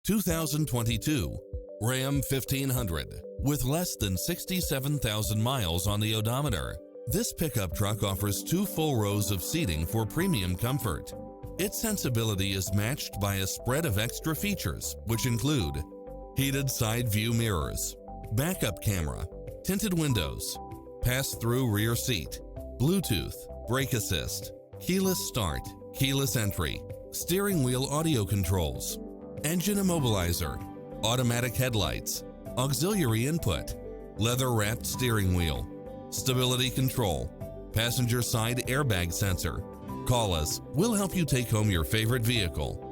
2022 Ram 1500 with less than 67,000 miles on the odometer. This pickup truck offers 2 full rows of seating for premium comfort. Its sensibility is matched by a spread of extra features, which include heated side view mirrors, backup camera, tinted windows, pass-through rear seat, Bluetooth, brake assist, keyless start, keyless entry, steering wheel audio controls, engine immobilizer, automatic headlights, auxiliary input, leather-wrapped steering wheel, stability control, passenger side airbag sensor. Call us. We'll help you take home your favorite vehicle.